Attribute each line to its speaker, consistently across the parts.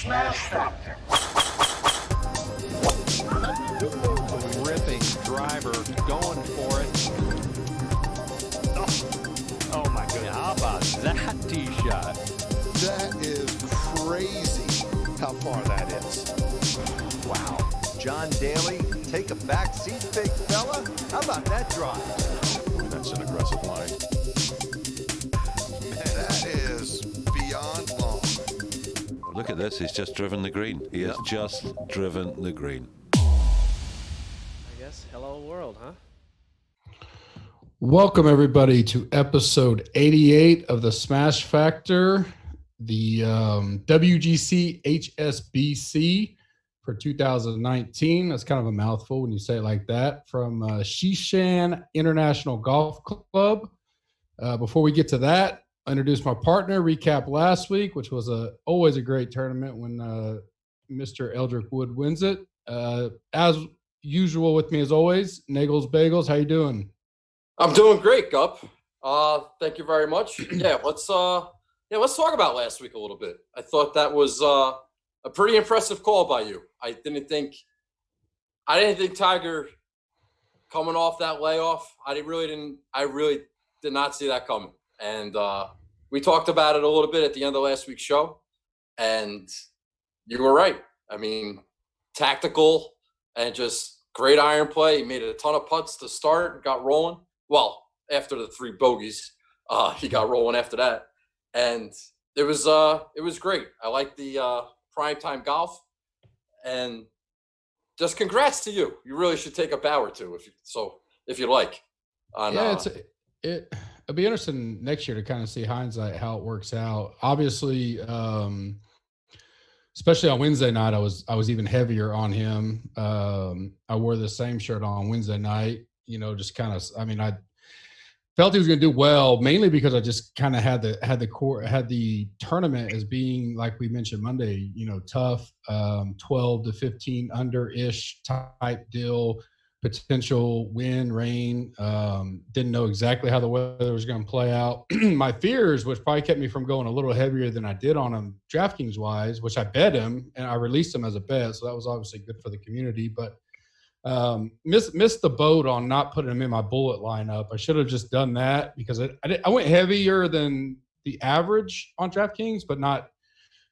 Speaker 1: SmashFactor.
Speaker 2: Ripping driver, going for it. Oh my goodness. How about that tee shot?
Speaker 3: That is crazy how far that is.
Speaker 4: Wow. John Daly, take a back seat, big fella. How about that drive?
Speaker 3: That's an aggressive line. That is beyond long.
Speaker 5: Look at this, he's just driven the green. He has just driven the green.
Speaker 6: I guess hello world, huh?
Speaker 7: Welcome everybody to episode 88 of the SmashFactor, the WGC HSBC for 2019. That's kind of a mouthful when you say it like that. From Shishan International Golf Club. Before we get to that, I introduce my partner, recap last week, which was always a great tournament when Mr. Eldrick Wood wins it. As usual with me as always, Nagel's Bagels. How you doing?
Speaker 8: I'm doing great, Gup. Thank you very much. Let's talk about last week a little bit. I thought that was a pretty impressive call by you. I didn't think Tiger coming off that layoff. I really did not see that coming. And we talked about it a little bit at the end of last week's show, and you were right. I mean, tactical and just great iron play. He made a ton of putts to start and got rolling. Well, after the 3 bogeys, he got rolling after that, and it was great. I like the primetime golf, and just congrats to you. You really should take a bow or two if you like.
Speaker 7: It'll be interesting next year to kind of see hindsight how it works out. Obviously, especially on Wednesday night, I was even heavier on him. I wore the same shirt on Wednesday night. I felt he was going to do well, mainly because I just kind of had the tournament as being, like we mentioned Monday, tough, 12 to 15 under-ish type deal, potential wind, rain. Didn't know exactly how the weather was going to play out. My fears, which probably kept me from going a little heavier than I did on him DraftKings wise, which I bet him and I released him as a bet. So that was obviously good for the community, but missed the boat on not putting him in my bullet lineup. I should have just done that because I went heavier than the average on DraftKings, but not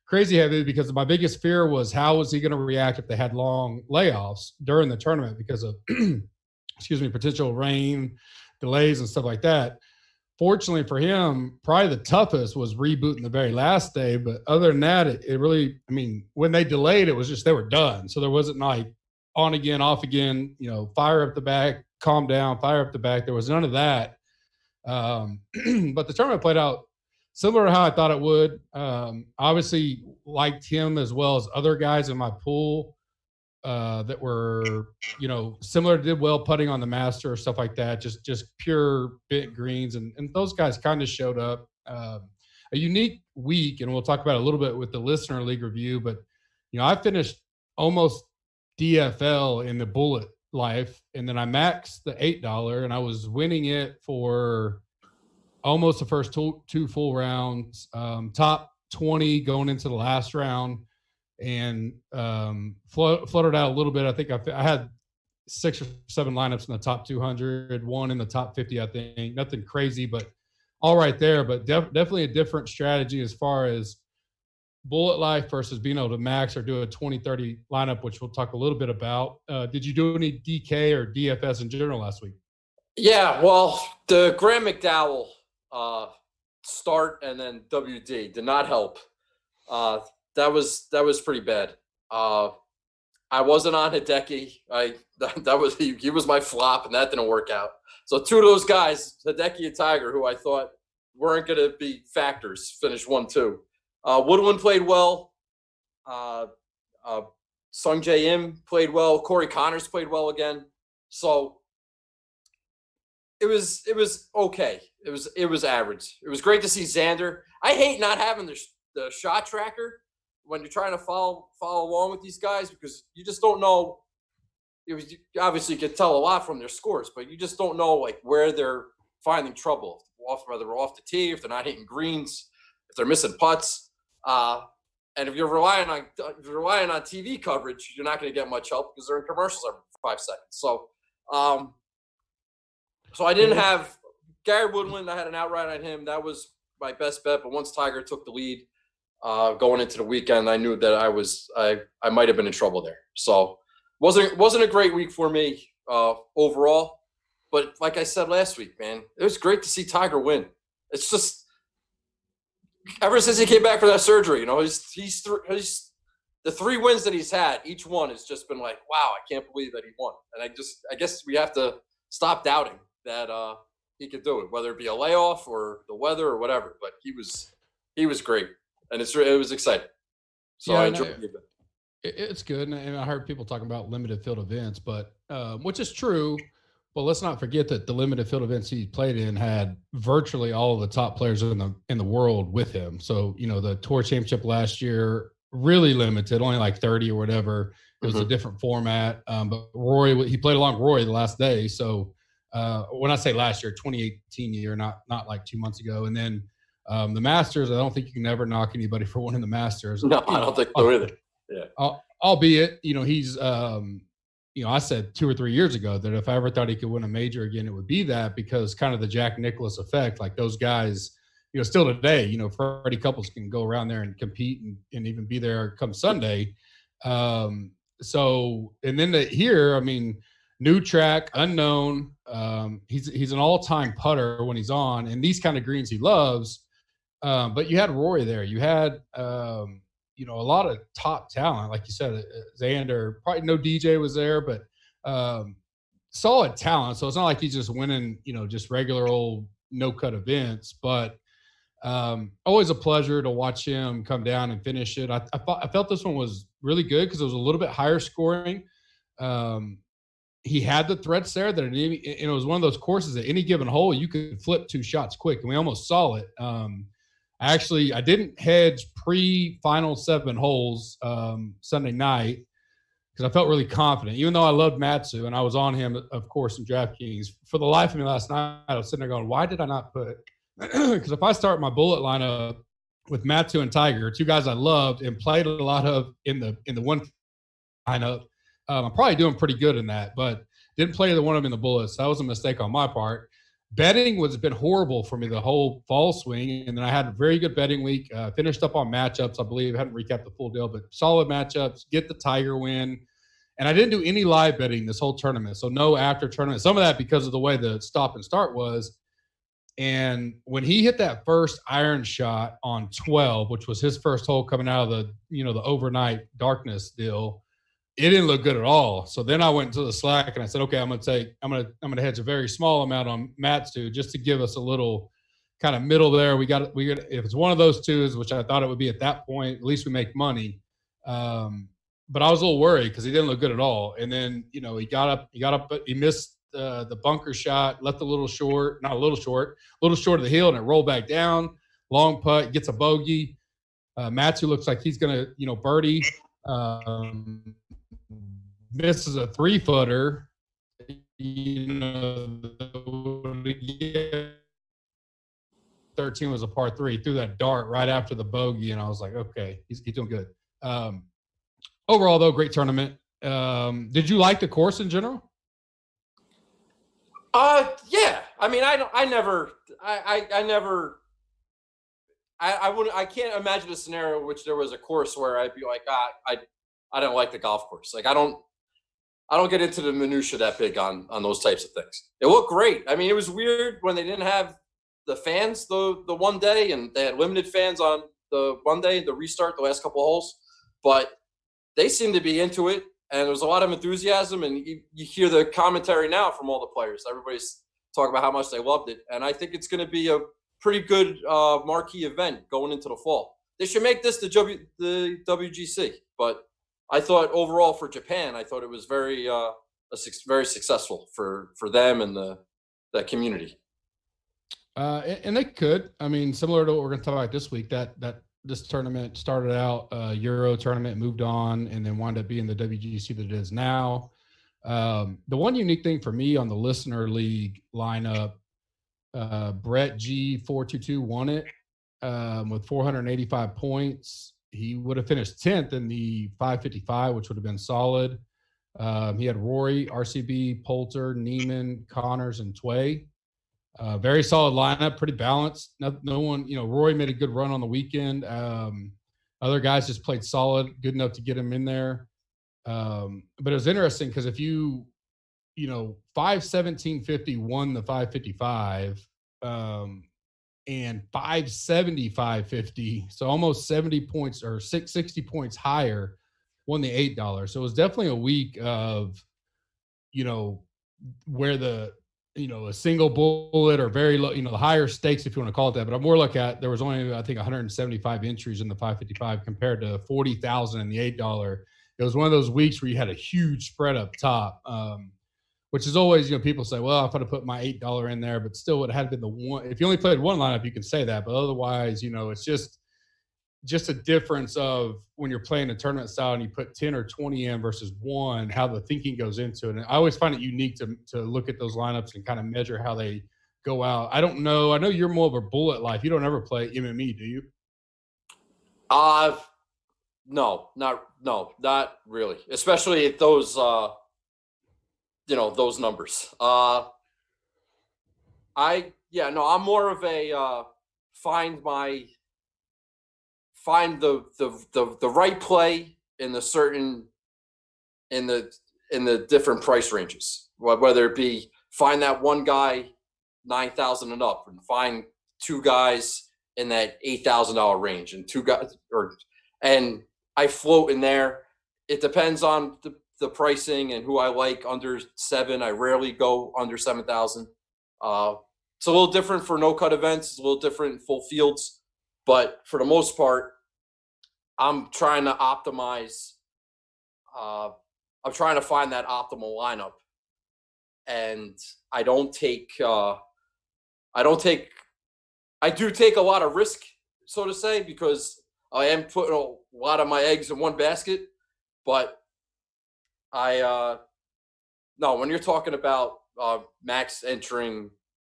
Speaker 7: crazy heavy, because my biggest fear was how was he going to react if they had long layoffs during the tournament because of potential rain delays and stuff like that. Fortunately for him, probably the toughest was rebooting the very last day, but other than that, it really, when they delayed, it was just they were done. So there wasn't like on again, off again, fire up the back, calm down, fire up the back. There was none of that. But the tournament played out similar to how I thought it would. Obviously liked him as well as other guys in my pool that were, similar, did well putting on the Master or stuff like that. Just pure bit greens. And those guys kind of showed up. A unique week, and we'll talk about it a little bit with the listener league review, but, I finished almost DFL in the bullet life, and then I maxed the $8 and I was winning it for almost the first two full rounds, top 20 going into the last round, and fluttered out a little bit. I think I had 6 or 7 lineups in the top 200, one in the top 50, I think. Nothing crazy, but all right there. But definitely a different strategy as far as bullet life versus being able to max or do a 20-30 lineup, which we'll talk a little bit about. Did you do any DK or DFS in general last week?
Speaker 8: Yeah, well, the Graham McDowell start and then WD did not help. That was pretty bad. I wasn't on Hideki. He was my flop, and that didn't work out. So 2 of those guys, Hideki and Tiger, who I thought weren't going to be factors, finished 1-2. Woodland played well. Sung Jae Im played well. Corey Connors played well again. So it was okay. It was average. It was great to see Xander. I hate not having the shot tracker when you're trying to follow along with these guys, because you just don't know. You obviously can tell a lot from their scores, but you just don't know like where they're finding trouble, whether they're off the tee, if they're not hitting greens, if they're missing putts. And if you're relying on TV coverage, you're not going to get much help because they're in commercials every 5 seconds. So, so I didn't have Gary Woodland. I had an outright on him. That was my best bet. But once Tiger took the lead going into the weekend, I knew that I might have been in trouble there. So wasn't a great week for me overall. But like I said last week, man, it was great to see Tiger win. It's just ever since he came back from that surgery, you know, he's the 3 wins that he's had, each one has just been like, wow, I can't believe that he won. And I guess we have to stop doubting that he could do it, whether it be a layoff or the weather or whatever. But he was great, and it was exciting. So I enjoyed it.
Speaker 7: It's good, and I heard people talking about limited field events, but which is true. But let's not forget that the limited field events he played in had virtually all of the top players in the world with him. So, you know, the Tour Championship last year, really limited, only like 30 or whatever. It was a different format. But Rory, he played along Rory the last day. So when I say last year, 2018 year, not like 2 months ago. And then the Masters, I don't think you can ever knock anybody for winning the Masters.
Speaker 8: No, I don't think so either. Yeah.
Speaker 7: Albeit, you know, he's you know, I said 2 or 3 years ago that if I ever thought he could win a major again, it would be that, because kind of the Jack Nicklaus effect, like those guys, you know, still today, you know, Freddie Couples can go around there and compete and even be there come Sunday. So, and then here, I mean, new track, unknown. He's an all-time putter when he's on, and these kind of greens he loves. But you had Rory there. You had, you know, a lot of top talent, like you said, Xander, probably no DJ was there, but solid talent. So it's not like he's just winning, you know, just regular old no-cut events, but always a pleasure to watch him come down and finish it. I felt this one was really good because it was a little bit higher scoring. He had the threats there that it was one of those courses at any given hole, you could flip 2 shots quick, and we almost saw it. I didn't hedge pre-final 7 holes Sunday night because I felt really confident, even though I loved Matsu and I was on him, of course, in DraftKings. For the life of me last night, I was sitting there going, why did I not put – because if I start my bullet lineup with Matsu and Tiger, 2 guys I loved and played a lot of in the one lineup, I'm probably doing pretty good in that, but didn't play the one of them in the bullets. So that was a mistake on my part. Betting has been horrible for me the whole fall swing, and then I had a very good betting week. Finished up on matchups, I believe. I hadn't recapped the full deal, but solid matchups, get the Tiger win. And I didn't do any live betting this whole tournament, so no after tournament. Some of that because of the way the stop and start was. And when he hit that first iron shot on 12, which was his first hole coming out of the, you know, the overnight darkness deal, it didn't look good at all. So then I went into the Slack and I said, okay, I'm gonna hedge a very small amount on Matsu just to give us a little kind of middle there. We got if it's one of those 2s, which I thought it would be at that point, at least we make money. But I was a little worried because he didn't look good at all. And then, you know, he got up, but he missed the bunker shot, left a little short of the hill, and it rolled back down. Long putt, gets a bogey. Matsu looks like he's gonna, you know, birdie. Misses a 3-footer, you know, 13 was a par 3, threw that dart right after the bogey, and I was like, okay, he's doing good. Overall, though, great tournament. Did you like the course in general?
Speaker 8: Yeah. I mean, I can't imagine a scenario in which there was a course where I'd be like, I don't like the golf course. Like, I don't get into the minutia that big on those types of things. It looked great. I mean, it was weird when they didn't have the fans the one day, and they had limited fans on the one day, the restart, the last couple of holes. But they seemed to be into it, and there was a lot of enthusiasm. And you hear the commentary now from all the players. Everybody's talking about how much they loved it, and I think it's going to be a pretty good marquee event going into the fall. They should make this the WGC, but I thought overall for Japan, I thought it was very successful for them and the community.
Speaker 7: And they could. I mean, similar to what we're going to talk about this week, that this tournament started out Euro tournament, moved on, and then wound up being the WGC that it is now. The one unique thing for me on the listener league lineup, Brett G422 won it with 485 points. he would have finished 10th in the 555, which would have been solid. He had Rory, RCB, Poulter, Neiman, Connors, and Tway. Very solid lineup, pretty balanced. No one, Rory made a good run on the weekend. Other guys just played solid, good enough to get him in there. But it was interesting because if 517.50 won the 555, and 575.50, so almost 70 points or 60 points higher, won the $8. So it was definitely a week of, where a single bullet or very low, the higher stakes, if you want to call it that. But I'm more look at, there was only, I think, 175 entries in the 555 compared to 40,000 in the $8. It was one of those weeks where you had a huge spread up top, which is always, people say, well, if I'd have put my $8 in there, but still it had been the one. If you only played one lineup, you can say that. But otherwise, it's just a difference of when you're playing a tournament style and you put 10 or 20 in versus one, how the thinking goes into it. And I always find it unique to look at those lineups and kind of measure how they go out. I don't know. I know you're more of a bullet life. You don't ever play MME, do you?
Speaker 8: No, not really. Especially at those, those numbers. I'm more of a find the right play in the different price ranges, whether it be find that one guy 9,000 and up, and find two guys in that $8,000 range, and two guys, and I float in there. It depends on the pricing and who I like. Under 7, I rarely go under 7,000. It's a little different for no cut events. It's a little different in full fields, but for the most part, I'm trying to optimize. I'm trying to find that optimal lineup, and I do take a lot of risk, so to say, because I am putting a lot of my eggs in one basket. But when you're talking about Max entering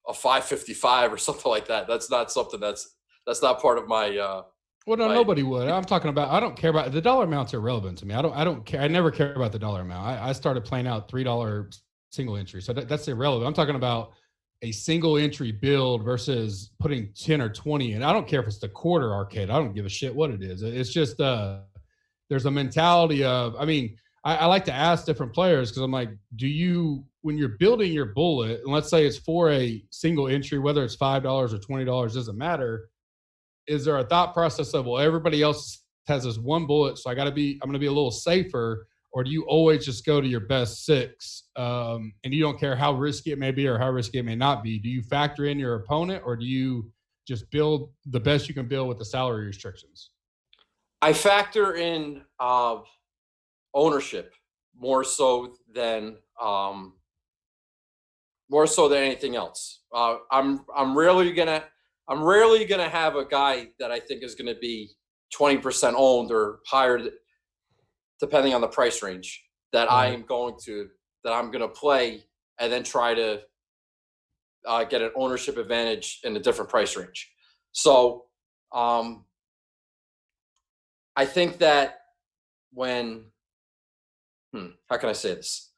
Speaker 8: a 555 or something like that, that's not something that's not part of my.
Speaker 7: Well, no, nobody would. I'm talking about. I don't care about the dollar amounts. Irrelevant to me. I don't care. I never care about the dollar amount. I started playing out $3 single entry, so that's irrelevant. I'm talking about a single entry build versus putting 10 or 20 in. I don't care if it's the quarter arcade. I don't give a shit what it is. It's just there's a mentality of. I mean, I like to ask different players because I'm like, when you're building your bullet, and let's say it's for a single entry, whether it's $5 or $20, doesn't matter. Is there a thought process of, well, everybody else has this one bullet, so I'm going to be a little safer, or do you always just go to your best 6, and you don't care how risky it may be or how risky it may not be? Do you factor in your opponent, or do you just build the best you can build with the salary restrictions?
Speaker 8: I factor in ownership more so than anything else. I'm rarely gonna have a guy that I think is gonna be 20% owned or higher, depending on the price range that I'm gonna play, and then try to get an ownership advantage in a different price range. So I think that when how can I say this?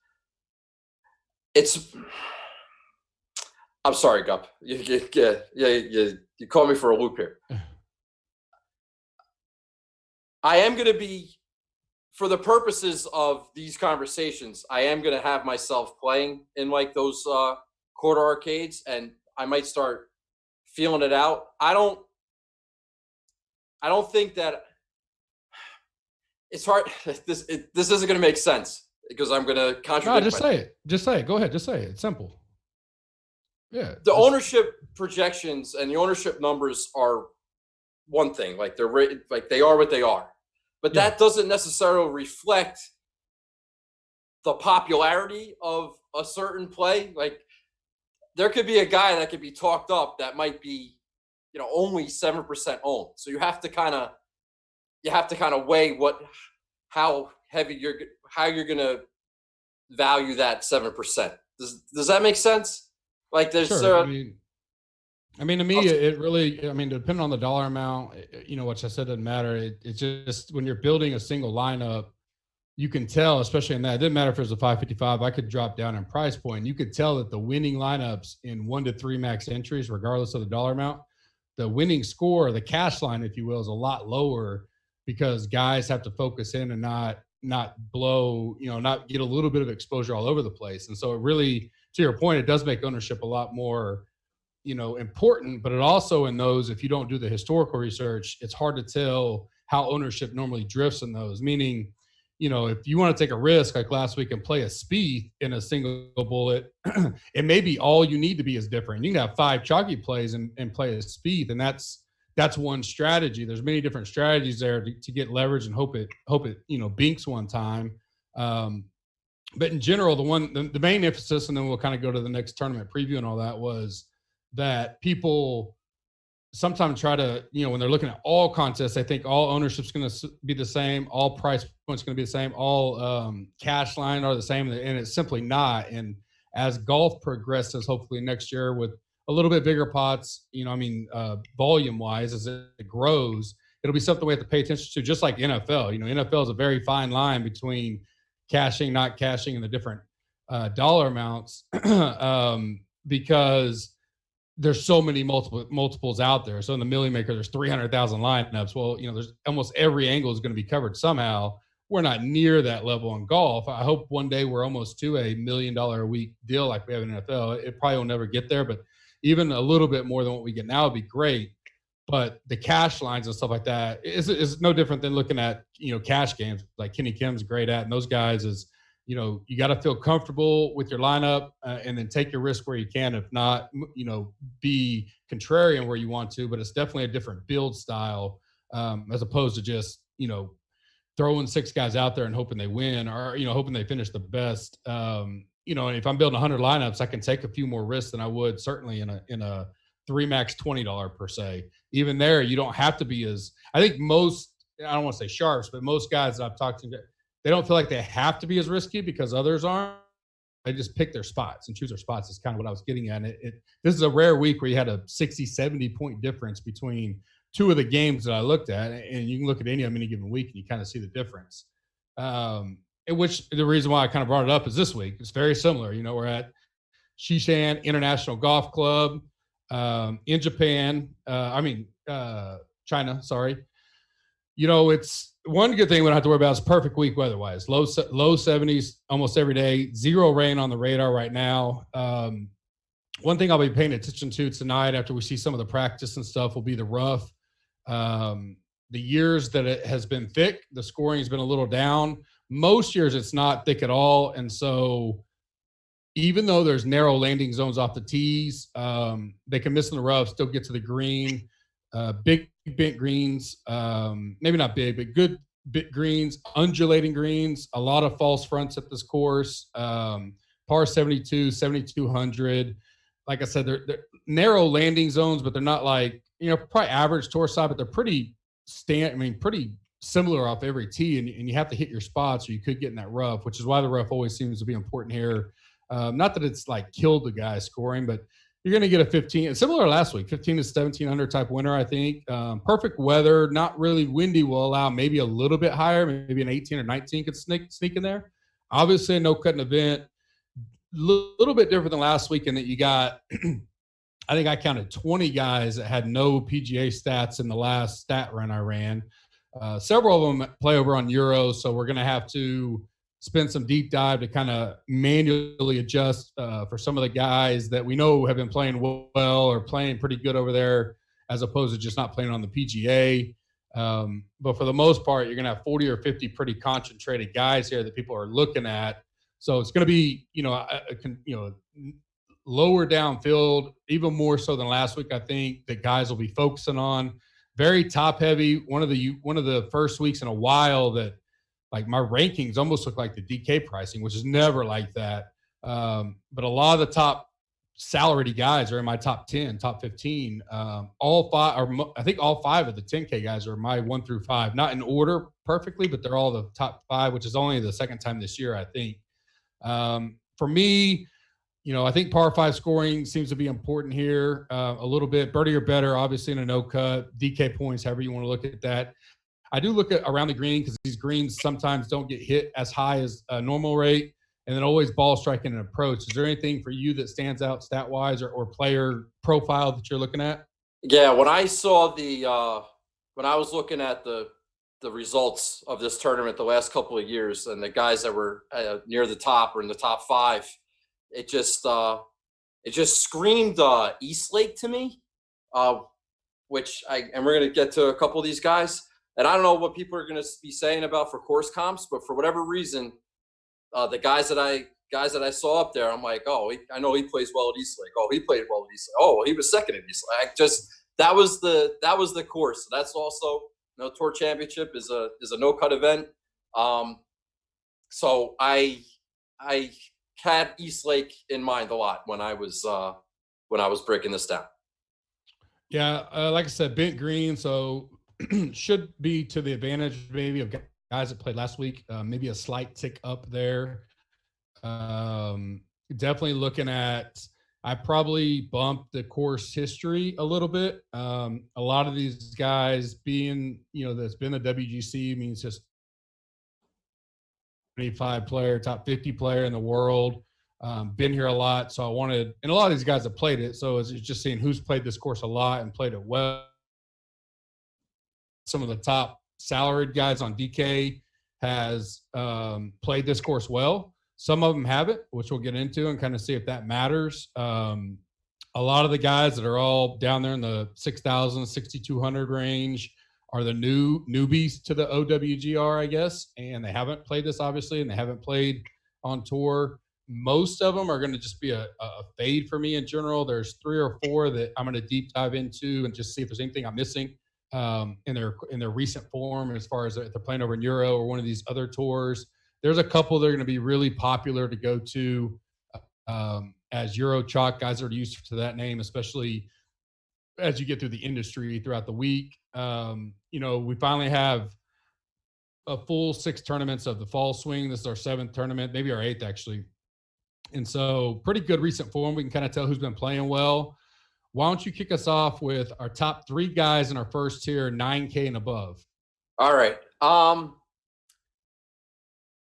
Speaker 8: I'm sorry, Gup. You call me for a loop here. I am going to be, for the purposes of these conversations, I am going to have myself playing in like those quarter arcades, and I might start feeling it out. I don't think that it's hard. This isn't going to make sense because I'm going to contradict.
Speaker 7: No, just say it. Just say it. Go ahead. Just say it. It's simple. Yeah.
Speaker 8: The ownership projections and the ownership numbers are one thing. Like they are what they are, but that doesn't necessarily reflect the popularity of a certain play. Like there could be a guy that could be talked up that might be, only 7% owned. So you have to kind of weigh how you're going to value that 7%. Does that make sense? Like there's
Speaker 7: sure. I mean, I mean, to me, it really, I mean, depending on the dollar amount, which I said doesn't matter. It's just when you're building a single lineup, you can tell, especially in that, it didn't matter if it was a 555, I could drop down in price point. You could tell that the winning lineups in 1 to 3 max entries, regardless of the dollar amount, the winning score, the cash line, if you will, is a lot lower because guys have to focus in and not blow, not get a little bit of exposure all over the place. And so it really, to your point, it does make ownership a lot more important, but it also in those, if you don't do the historical research, it's hard to tell how ownership normally drifts in those. Meaning, if you want to take a risk like last week and play a Spieth in a single bullet, it may be all you need to be is different. You can have 5 chalky plays and play a Spieth, and that's one strategy. There's many different strategies there to get leverage and hope it binks one time. But in general, the main emphasis, and then we'll kind of go to the next tournament preview and all that, was that people sometimes try to, when they're looking at all contests, they think all ownership's going to be the same, all price points going to be the same, all cash line are the same, and it's simply not. And as golf progresses, hopefully next year with a little bit bigger pots, volume-wise, as it grows, it'll be something we have to pay attention to, just like NFL. NFL is a very fine line between cashing, not cashing, and the different dollar amounts because there's so many multiples out there. So in the Millie Maker, there's 300,000 lineups. Well, there's almost every angle is going to be covered somehow. We're not near that level in golf. I hope one day we're almost to $1 million a week deal like we have in NFL. It probably will never get there, but even a little bit more than what we get now would be great. But the cash lines and stuff like that is no different than looking at, cash games like Kenny Kim's great at. And those guys is, you got to feel comfortable with your lineup and then take your risk where you can. If not, be contrarian where you want to, but it's definitely a different build style as opposed to just, throwing 6 guys out there and hoping they win or, hoping they finish the best. And if I'm building 100 lineups, I can take a few more risks than I would certainly in a 3 max $20 per se. Even there, you don't have to be I think most, I don't want to say sharps, but most guys that I've talked to, they don't feel like they have to be as risky because others aren't. They just pick their spots and choose their spots is kind of what I was getting at. And this is a rare week where you had a 60, 70 point difference between 2 of the games that I looked at. And you can look at any of them any given week and you kind of see the difference. In which the reason why I kind of brought it up is this week. It's very similar. We're at Shishan International Golf Club in Japan. China, sorry. It's one good thing we don't have to worry about is perfect week weather-wise. Low 70s almost every day. 0 rain on the radar right now. One thing I'll be paying attention to tonight after we see some of the practice and stuff will be the rough. The years that it has been thick, the scoring has been a little down. Most years it's not thick at all. And so even though there's narrow landing zones off the tees, they can miss in the rough, still get to the green. Big bent greens, maybe not big, but good bit greens, undulating greens, a lot of false fronts at this course, par 72, 7,200. Like I said, they're narrow landing zones, but they're not like, probably average tour side, but they're pretty similar off every tee, and you have to hit your spots or you could get in that rough, which is why the rough always seems to be important here. Not that it's like killed the guy scoring, but you're going to get a 15, similar to last week, 15 to 1700 type winner, I think. Perfect weather, not really windy, will allow maybe a little bit higher, maybe an 18 or 19 could sneak in there. Obviously, a no-cutting event, little bit different than last week in that you got, I think I counted 20 guys that had no PGA stats in the last stat run I ran. Several of them play over on Euros, so we're going to have to spend some deep dive to kind of manually adjust for some of the guys that we know have been playing well or playing pretty good over there as opposed to just not playing on the PGA. But for the most part, you're going to have 40 or 50 pretty concentrated guys here that people are looking at. So it's going to be, lower downfield, even more so than last week. I think that guys will be focusing on very top heavy. One of the first weeks in a while that, like, my rankings almost look like the DK pricing, which is never like that. But a lot of the top salary guys are in my top 10, top 15. All 5, or I think all 5 of the 10K guys are my 1 through 5, not in order perfectly, but they're all the top 5, which is only the second time this year, I think. For me, I think par 5 scoring seems to be important here a little bit. Birdie or better, obviously in a no cut, DK points, however you want to look at that. I do look at around the green because these greens sometimes don't get hit as high as a normal rate, and then always ball striking and approach. Is there anything for you that stands out stat wise or player profile that you're looking at?
Speaker 8: Yeah, when I saw when I was looking at the results of this tournament the last couple of years and the guys that were near the top or in the top 5, it just screamed East Lake to me, which and we're going to get to a couple of these guys. And I don't know what people are going to be saying about for course comps, but for whatever reason, the guys that I saw up there, I'm like, oh, I know he plays well at East Lake. Oh, he played well at East Lake. Oh, he was second at East Lake. That was the course. So that's also, Tour Championship is a no cut event. So I had East Lake in mind a lot when I was breaking this down.
Speaker 7: Yeah, like I said, bent green, so should be to the advantage maybe of guys that played last week. Maybe a slight tick up there. Definitely looking at, I probably bumped the course history a little bit. A lot of these guys being, that's been a WGC means just 25 player, top 50 player in the world. Been here a lot. So I wanted, and a lot of these guys have played it. So it's just seeing who's played this course a lot and played it well. Some of the top salaried guys on DK has played this course well. Some of them haven't, which we'll get into and kind of see if that matters. A lot of the guys that are all down there in the 6,000, 6,200 range are the newbies to the OWGR, I guess, and they haven't played this, obviously, and they haven't played on tour. Most of them are going to just be a fade for me in general. There's 3 or 4 that I'm going to deep dive into and just see if there's anything I'm missing in their recent form as far as if they're playing over in Euro or one of these other tours. There's a couple that are going to be really popular to go to as Euro chalk. Guys are used to that name, especially as you get through the industry throughout the week. We finally have a full 6 tournaments of the fall swing. This is our 7th tournament, maybe our 8th actually. And so pretty good recent form. We can kind of tell who's been playing well. Why don't you kick us off with our top 3 guys in our first tier, 9K and above?
Speaker 8: All right.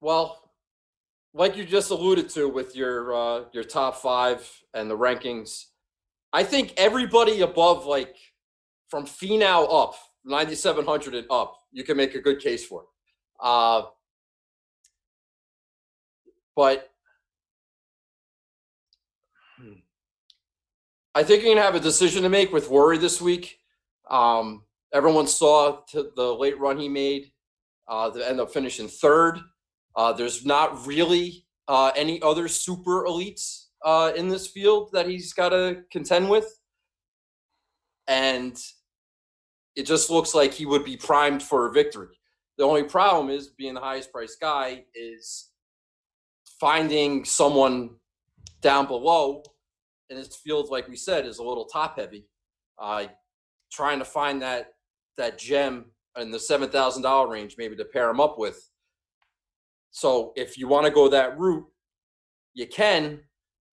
Speaker 8: Well, like you just alluded to with your top 5 and the rankings, I think everybody above, like from Finau up, 9,700 and up, you can make a good case for. But I think you're going to have a decision to make with Rory this week. Everyone saw the late run he made to end up finishing 3rd. There's not really any other super elites in this field that he's got to contend with. And it just looks like he would be primed for a victory. The only problem is, being the highest priced guy, is finding someone down below. And this field, like we said, is a little top heavy. Trying to find that gem in the $7,000 range, maybe to pair him up with. So if you want to go that route, you can.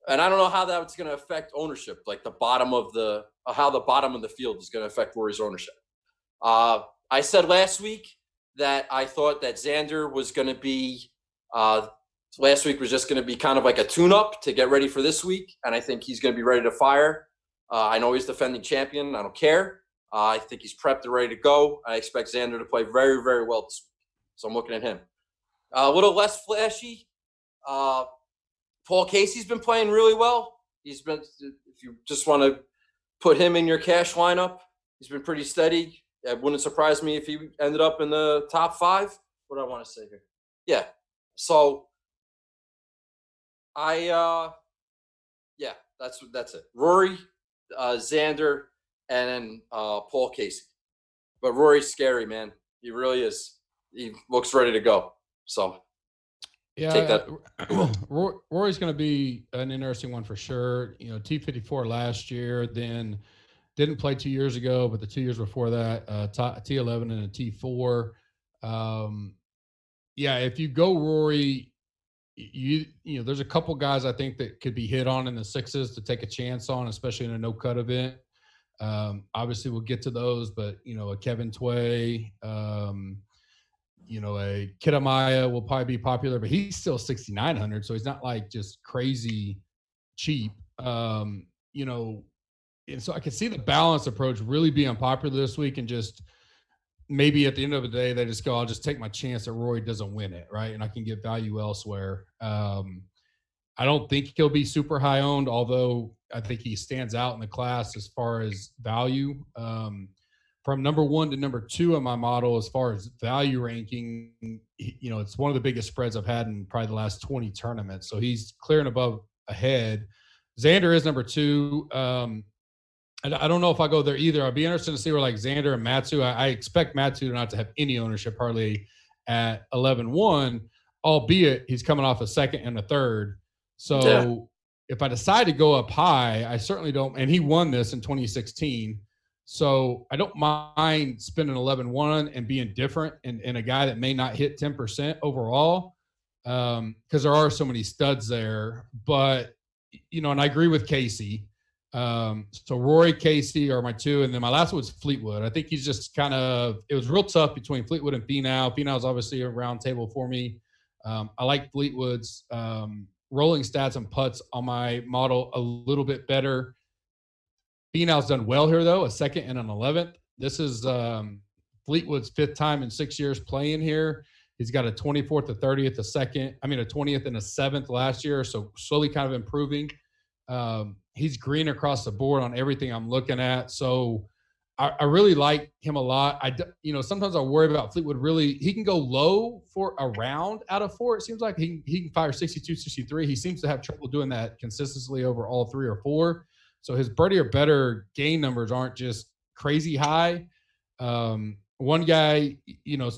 Speaker 8: And I don't know how that's going to affect ownership, like how the bottom of the field is going to affect Rory's ownership. I said last week that I thought that Xander was going to be last week was just going to be kind of like a tune-up to get ready for this week, and I think he's going to be ready to fire. I know he's defending champion. I don't care. I think he's prepped and ready to go. I expect Xander to play very, very well this week. So I'm looking at him. A little less flashy. Paul Casey's been playing really well. He's been, if you just want to put him in your cash lineup, he's been pretty steady. It wouldn't surprise me if he ended up in the top 5. What do I want to say here? Yeah. So that's it. Rory, Xander, and then Paul Casey. But Rory's scary, man. He really is. He looks ready to go. So
Speaker 7: yeah,
Speaker 8: take that.
Speaker 7: Rory's going to be an interesting one for sure. T54 last year, then didn't play 2 years ago, but the 2 years before that, T11 and a T4. If you go Rory, there's a couple guys I think that could be hit on in the 6s to take a chance on, especially in a no-cut event. Obviously, we'll get to those, but, a Kevin Tway, a Kittamaya will probably be popular, but he's still 6,900, so he's not like just crazy cheap. And so I can see the balanced approach really being popular this week, and just maybe at the end of the day, they just go, I'll just take my chance that Rory doesn't win it, right? And I can get value elsewhere. I don't think he'll be super high owned, although I think he stands out in the class as far as value. From number 1 to number 2 in my model, as far as value ranking, it's one of the biggest spreads I've had in probably the last 20 tournaments. So he's clear and above ahead. Xander is number 2. I don't know if I go there either. I'd be interested to see where like Xander and Matsu. I expect Matsu not to have any ownership hardly at 11-1, albeit he's coming off a 2nd and a 3rd. So if I decide to go up high, I certainly don't. And he won this in 2016. So I don't mind spending 11-1 and being different and a guy that may not hit 10% overall, because there are so many studs there. But, and I agree with Casey. So Rory, Casey are my 2, and then my last one was Fleetwood. I think he's just it was real tough between Fleetwood and Finau. Finau's obviously a round table for me. I like Fleetwood's rolling stats and putts on my model a little bit better. Finau's done well here, though, a 2nd and an 11th. This is Fleetwood's 5th time in 6 years playing here. He's got a 24th, a 30th, a 20th and a 7th last year, so slowly kind of improving. He's green across the board on everything I'm looking at. So I really like him a lot. Sometimes I worry about Fleetwood. Really, he can go low for a round out of 4. It seems like he can fire 62, 63. He seems to have trouble doing that consistently over all 3 or 4. So his birdie or better gain numbers aren't just crazy high. One guy,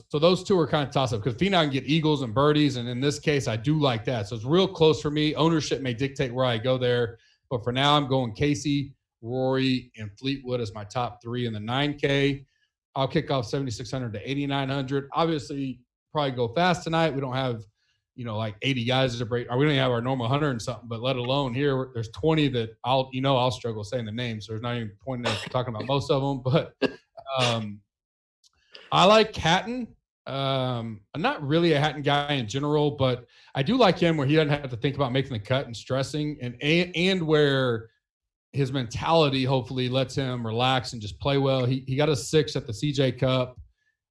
Speaker 7: so those 2 are kind of toss up because Finau can get eagles and birdies. And in this case, I do like that. So it's real close for me. Ownership may dictate where I go there. But for now, I'm going Casey, Rory, and Fleetwood as my top 3 in the 9K. I'll kick off 7,600 to 8,900. Obviously, probably go fast tonight. We don't have, like 80 guys to break. Or we don't have our normal 100 and something. But let alone here, there's 20 that I'll struggle saying the names. So there's not even a point in talking about most of them. But I like Hatton. I'm not really a Hatton guy in general, but I do like him where he doesn't have to think about making the cut and stressing, and where his mentality hopefully lets him relax and just play well. He got a 6 at the CJ Cup.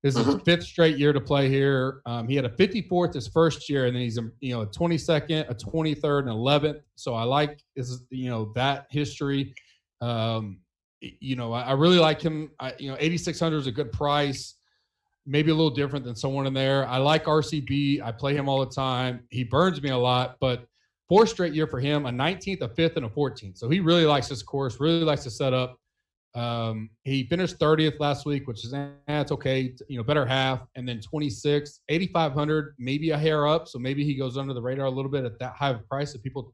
Speaker 7: This is his 5th straight year to play here. He had a 54th his first year, and then he's a 22nd, a 23rd, and 11th. So I like that history. I really like him. 8,600 is a good price. Maybe a little different than someone in there. I like RCB. I play him all the time. He burns me a lot, but 4th straight year for him, a 19th, a 5th, and a 14th. So he really likes this course, really likes to set up. He finished 30th last week, which is, it's okay. Better half. And then 26th, 8,500, maybe a hair up. So maybe he goes under the radar a little bit at that high of a price. If people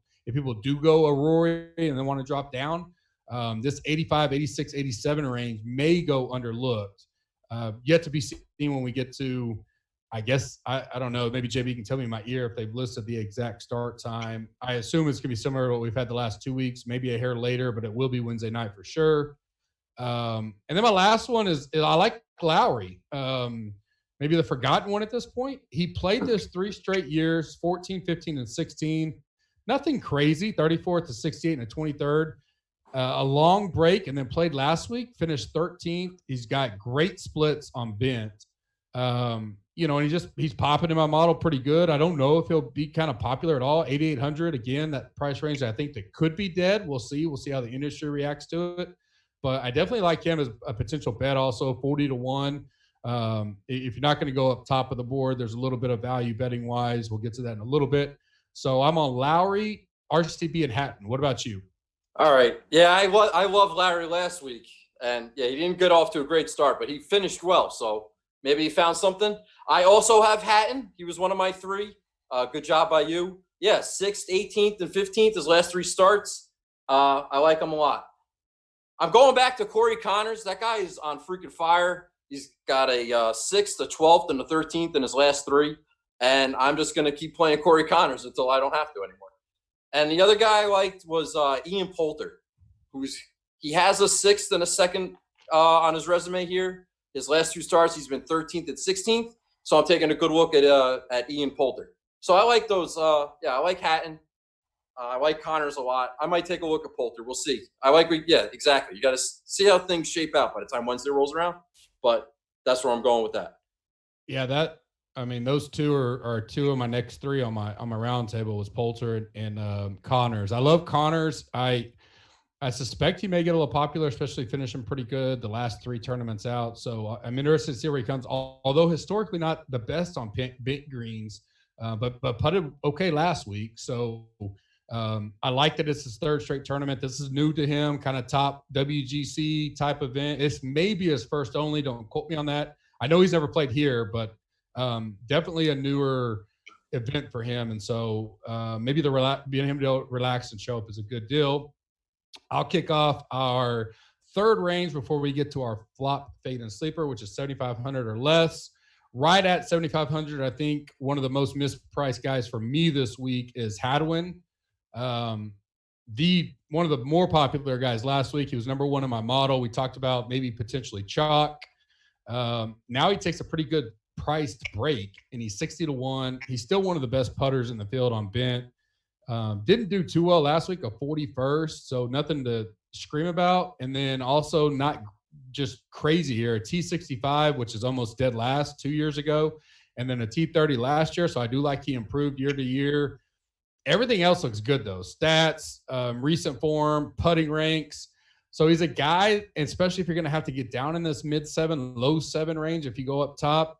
Speaker 7: do go a Rory and they want to drop down, this 85, 86, 87 range may go underlooked. Yet to be seen when we get to, I guess, I don't know, maybe JB can tell me in my ear if they've listed the exact start time. I assume it's going to be similar to what we've had the last 2 weeks, maybe a hair later, but it will be Wednesday night for sure. And then my last one is I like Lowry. Maybe the forgotten one at this point. He played this 3 straight years, 14, 15, and 16. Nothing crazy, 34th to 68 and a 23rd. A long break, and then played last week, finished 13th. He's got great splits on bent. And he's popping in my model pretty good. I don't know if he'll be kind of popular at all. 8,800, again, that price range I think that could be dead. We'll see. We'll see how the industry reacts to it. But I definitely like him as a potential bet also, 40-1. If you're not going to go up top of the board, there's a little bit of value betting wise. We'll get to that in a little bit. So I'm on Lowry, RCB, and Hatton. What about you?
Speaker 8: All right. Yeah, I love Larry last week. And, yeah, he didn't get off to a great start, but he finished well. So maybe he found something. I also have Hatton. He was one of my 3. Good job by you. Yeah, 6th, 18th, and 15th, his last 3 starts. I like him a lot. I'm going back to Corey Connors. That guy is on freaking fire. He's got a 6th, a 12th, and a 13th in his last 3. and I'm just going to keep playing Corey Connors until I don't have to anymore. And the other guy I liked was Ian Poulter, he has a 6th and a 2nd on his resume here. His last 2 starts, he's been 13th and 16th. So I'm taking a good look at Ian Poulter. So I like those. I like Hatton. I like Connors a lot. I might take a look at Poulter. We'll see. Exactly. You got to see how things shape out by the time Wednesday rolls around. But that's where I'm going with that.
Speaker 7: Yeah, those two are 2 of my next 3 on my round table was Poulter and Connors. I love Connors. I suspect he may get a little popular, especially finishing pretty good the last 3 tournaments out. So I'm interested to see where he comes. Although historically not the best on bent greens, but putted okay last week. So I like that it's his 3rd straight tournament. This is new to him, kind of top WGC type event. It's maybe his first only. Don't quote me on that. I know he's never played here, but definitely a newer event for him. And so maybe being him to relax and show up is a good deal. I'll kick off our 3rd range before we get to our flop, fade, and sleeper, which is 7,500 or less. Right at 7,500, I think one of the most mispriced guys for me this week is Hadwin. One of the more popular guys last week. He was number 1 in my model. We talked about maybe potentially chalk. Now he takes a pretty good priced break, and he's 60-1. He's still one of the best putters in the field on bent. Didn't do too well last week, a 41st, so nothing to scream about. And then also not just crazy here, a T65, which is almost dead last 2 years ago, and then a T30 last year. So I do like he improved year to year. Everything else looks good, though. Stats, recent form, putting ranks. So he's a guy, especially if you're going to have to get down in this mid-7, low-7 range, if you go up top,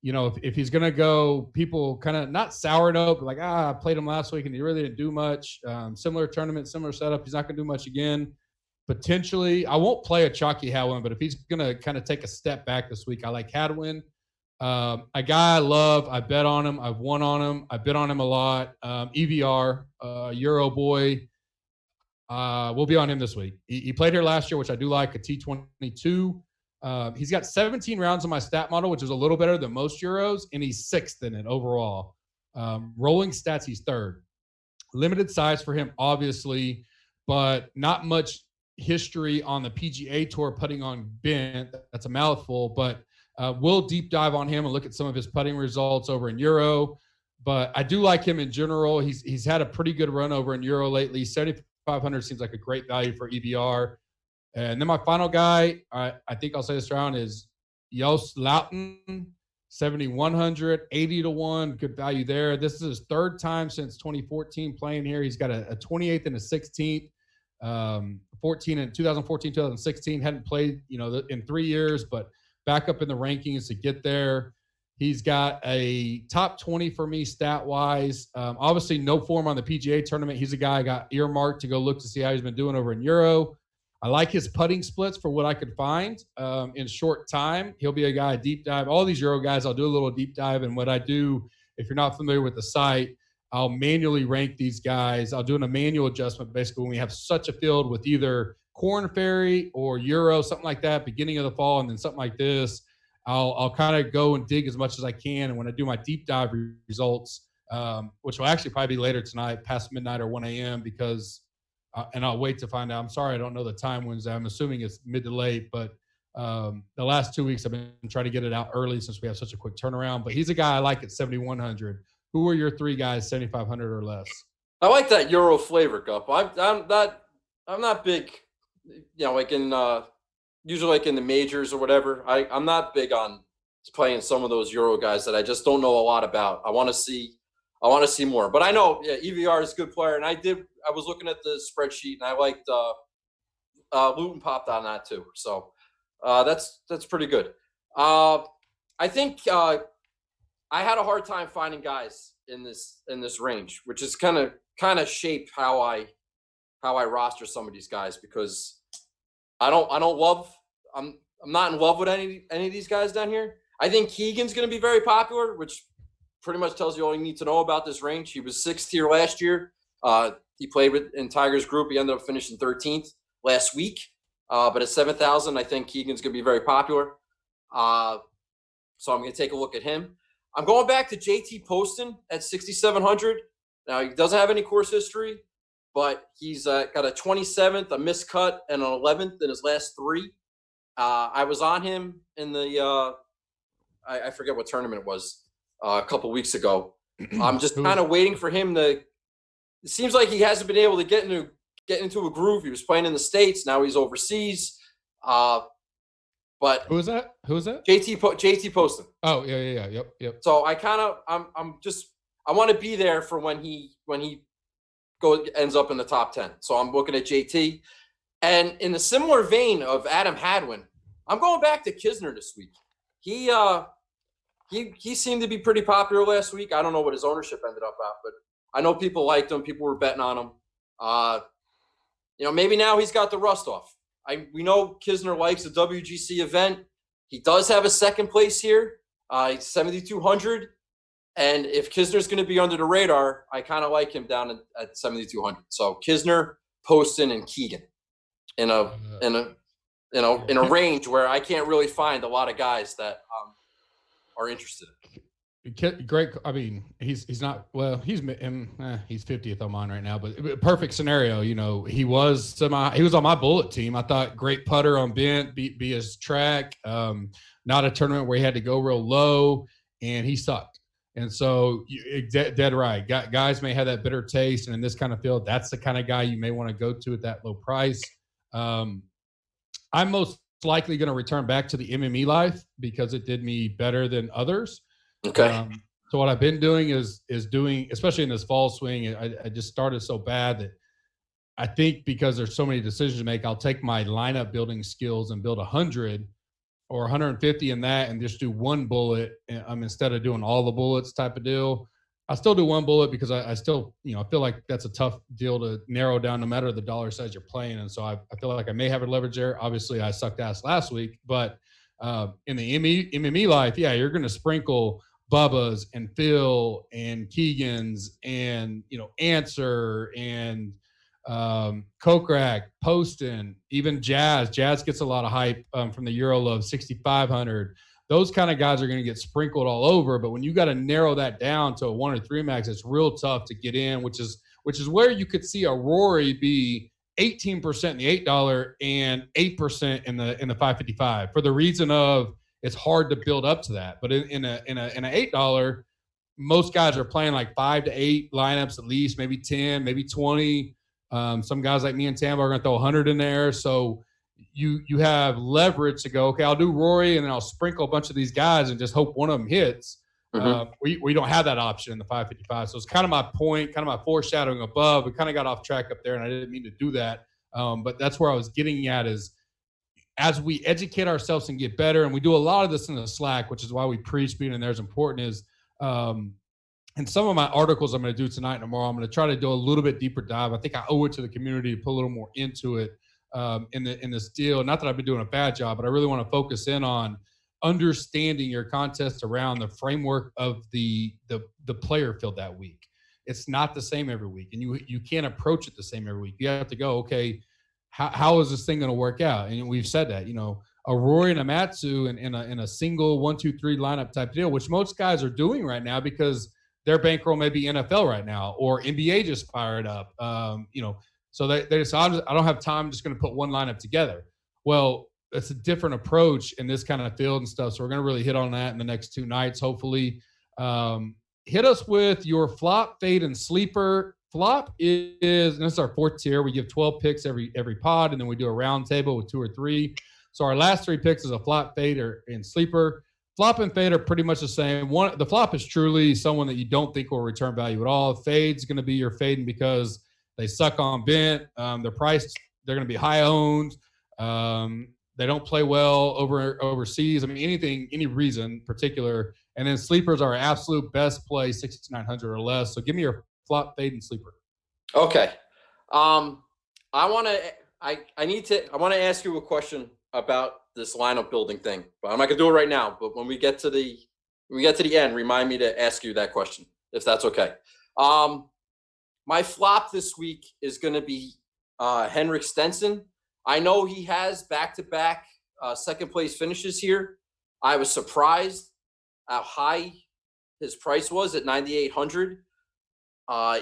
Speaker 7: if he's going to go, people kind of not sour note, but like, I played him last week and he really didn't do much. Similar tournament, similar setup. He's not going to do much again. Potentially, I won't play a chalky Hadwin, but if he's going to kind of take a step back this week, I like Hadwin. A guy I love, I bet on him. I've won on him. I bet on him a lot. EVR, Euro boy. We'll be on him this week. He played here last year, which I do like, a T22. He's got 17 rounds on my stat model, which is a little better than most Euros, and he's 6th in it overall. Rolling stats, he's 3rd. Limited size for him, obviously, but not much history on the PGA Tour putting on bent. That's a mouthful, but we'll deep dive on him and look at some of his putting results over in Euro. But I do like him in general. He's had a pretty good run over in Euro lately. 7,500 seems like a great value for EVR. And then my final guy, I think I'll say this round, is Jos Luiten, 7,100, 80-1, good value there. This is his 3rd time since 2014 playing here. He's got a 28th and a 16th, 2014, 2016. Hadn't played, in 3 years, but back up in the rankings to get there. He's got a top 20 for me stat-wise. Obviously, no form on the PGA tournament. He's a guy I got earmarked to go look to see how he's been doing over in Euro. I like his putting splits for what I could find in short time. He'll be a guy deep dive. All these Euro guys, I'll do a little deep dive. And what I do, if you're not familiar with the site, I'll manually rank these guys. I'll do a manual adjustment basically when we have such a field with either Corn Ferry or Euro, something like that, beginning of the fall, and then something like this. I'll kind of go and dig as much as I can. And when I do my deep dive results, which will actually probably be later tonight, past midnight or 1 a.m., because and I'll wait to find out. I'm sorry, I don't know the time Wednesday. I'm assuming it's mid to late, but the last 2 weeks I've been trying to get it out early since we have such a quick turnaround. But he's a guy I like at 7,100. Who are your 3 guys, 7,500 or less?
Speaker 8: I like that Euro flavor, Gup. I'm not big, like in usually like in the majors or whatever. I'm not big on playing some of those Euro guys that I just don't know a lot about. I want to see more. But I know, EVR is a good player, and I was looking at the spreadsheet, and I liked Luton popped on that too. So that's pretty good. I think I had a hard time finding guys in this range, which is kind of shaped how I roster some of these guys, because I'm not in love with any of these guys down here. I think Keegan's going to be very popular, which pretty much tells you all you need to know about this range. He was 6th here last year. He played in Tiger's group. He ended up finishing 13th last week. But at 7,000, I think Keegan's going to be very popular. So I'm going to take a look at him. I'm going back to JT Poston at 6,700. Now, he doesn't have any course history, but he's got a 27th, a missed cut, and an 11th in his last 3. I was on him in the I forget what tournament it was a couple weeks ago. I'm just kind of waiting for him to. It seems like he hasn't been able to get into a groove. He was playing in the States. Now he's overseas. But
Speaker 7: Who is that?
Speaker 8: JT Poston.
Speaker 7: Oh, yeah. Yep.
Speaker 8: So I kind of I want to be there for when he ends up in the top 10. So I'm looking at JT. And in the similar vein of Adam Hadwin, I'm going back to Kisner this week. He seemed to be pretty popular last week. I don't know what his ownership ended up at, but I know people liked him. People were betting on him. Maybe now he's got the rust off. We know Kisner likes the WGC event. He does have a second place here. He's 7,200. And if Kisner's going to be under the radar, I kind of like him down at 7,200. So Kisner, Poston, and Keegan in a range where I can't really find a lot of guys that are interested in.
Speaker 7: Great. I mean, he's not, well, he's 50th on mine right now, but perfect scenario. He was on my bullet team. I thought great putter on bent, beat his track. Not a tournament where he had to go real low, and he sucked. And so, dead right. Guys may have that bitter taste, and in this kind of field, that's the kind of guy you may want to go to at that low price. I'm most likely going to return back to the MME life because it did me better than others.
Speaker 8: Okay.
Speaker 7: So what I've been doing is doing, especially in this fall swing, I just started so bad that I think because there's so many decisions to make, I'll take my lineup building skills and build 100 or 150 in that and just do one bullet instead of doing all the bullets type of deal. I still do one bullet because I still, I feel like that's a tough deal to narrow down no matter the dollar size you're playing. And so I feel like I may have a leverage there. Obviously, I sucked ass last week, but in the MME life, yeah, you're going to sprinkle Bubba's and Phil and Keegan's and Answer and Kokrak, Poston, even Jazz. Jazz gets a lot of hype from the Euro of 6,500. Those kind of guys are going to get sprinkled all over. But when you got to narrow that down to a 1 or 3 max, it's real tough to get in, which is where you could see a Rory be 18% in the $8 and 8% in the 555 for the reason of it's hard to build up to that. But in a $8, most guys are playing like 5 to 8 lineups at least, maybe 10, maybe 20. Some guys like me and Tambo are going to throw 100 in there. So you have leverage to go, okay, I'll do Rory and then I'll sprinkle a bunch of these guys and just hope one of them hits. Mm-hmm. We don't have that option in the 555. So it's kind of my point, kind of my foreshadowing above. We kind of got off track up there, and I didn't mean to do that. But that's where I was getting at is as we educate ourselves and get better, and we do a lot of this in the Slack, which is why we preach being in there is important, is in some of my articles I'm going to do tonight and tomorrow, I'm going to try to do a little bit deeper dive. I think I owe it to the community to put a little more into it in this deal. Not that I've been doing a bad job, but I really want to focus in on understanding your contest around the framework of the player field that week. It's not the same every week, and you can't approach it the same every week. You have to go, okay, how is this thing going to work out? And we've said that, a Rory and a Matsu in a single 1, 2, 3 lineup type deal, which most guys are doing right now because their bankroll may be NFL right now or NBA just fired up. So they just, I don't have time. I'm just going to put one lineup together. Well, it's a different approach in this kind of field and stuff. So we're going to really hit on that in the next 2 nights, hopefully. Hit us with your flop, fade, and sleeper. Flop is, and this is our 4th tier. We give 12 picks every pod, and then we do a round table with 2 or 3. So our last 3 picks is a flop, fade, and sleeper. Flop and fade are pretty much the same. The flop is truly someone that you don't think will return value at all. Fade's going to be your fading because they suck on bent. They're priced. They're going to be high owned. They don't play well overseas. I mean, any reason particular. And then sleepers are absolute best play, 6,900 or less. So give me your flop, fade, and sleeper. Okay.
Speaker 8: I want to ask you a question about this lineup building thing, but I'm not gonna do it right now. But when we get to the end, remind me to ask you that question, if that's okay. My flop this week is going to be Henrik Stenson. I know he has back-to-back second place finishes here. I was surprised how high his price was at 9,800.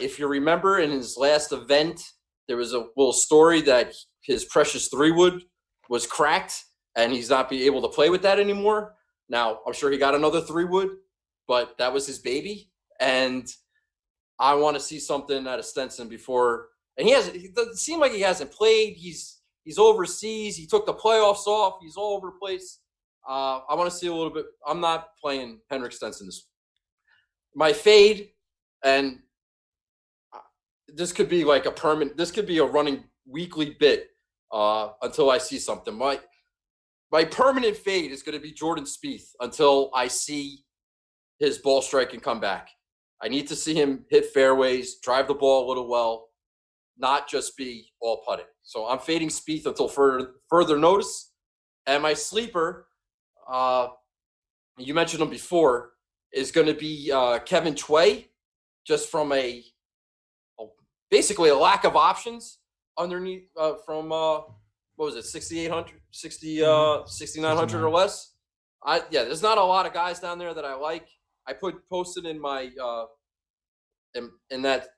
Speaker 8: If you remember, in his last event, there was a little story that his precious 3-wood was cracked and he's not be able to play with that anymore. Now, I'm sure he got another 3-wood, but that was his baby. And I want to see something out of Stenson before. And it doesn't seem like he hasn't played. He's overseas. He took the playoffs off. He's all over the place. I want to see a little bit. I'm not playing Henrik Stenson this week. My fade, and this could be like this could be a running weekly bit until I see something. My permanent fade is going to be Jordan Spieth until I see his ball striking come back. I need to see him hit fairways, drive the ball a little well, not just be all putting. So I'm fading Spieth until further notice. And my sleeper, you mentioned him before, is going to be Kevin Tway, just from basically a lack of options underneath from what was it, 6,800, 6,900 or less. There's not a lot of guys down there that I like. I posted in my in that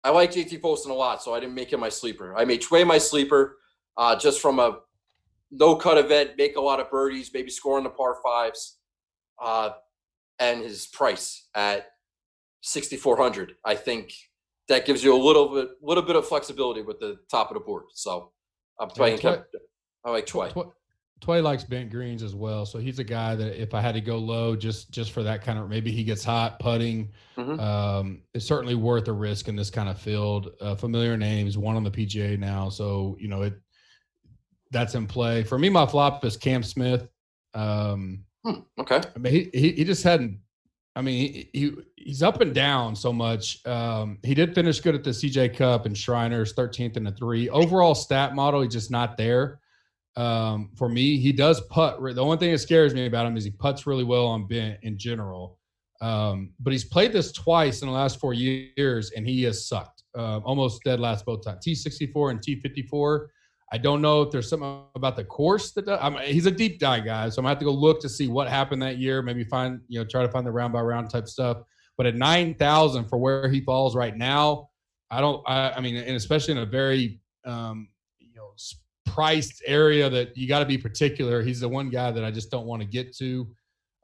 Speaker 8: I like JT Poston a lot, so I didn't make him my sleeper. I made Tway my sleeper, just from a no-cut event, make a lot of birdies, maybe score on the par fives, and his price at 6,400. I think that gives you a little bit of flexibility with the top of the board. So I'm playing. I like Tway.
Speaker 7: Tway likes bent greens as well, so he's a guy that if I had to go low, just for that kind of, maybe he gets hot putting, it's certainly worth a risk in this kind of field. Familiar names, one on the PGA now, so that's in play for me. My flop is Cam Smith. Okay, I mean he just hadn't. I mean he's up and down so much. He did finish good at the CJ Cup and Shriners, 13th in the 3. Overall stat model, he's just not there. For me, he does putt. The only thing that scares me about him is he putts really well on bent in general. But he's played this twice in the last 4 years, and he has sucked. Almost dead last both times. T64 and T54. I don't know if there's something about the course that he's a deep dive guy, so I'm gonna have to go look to see what happened that year. Maybe try to find the round by round type stuff. But at 9,000 for where he falls right now, I mean, and especially in a very priced area that you got to be particular. He's the one guy that I just don't want to get to.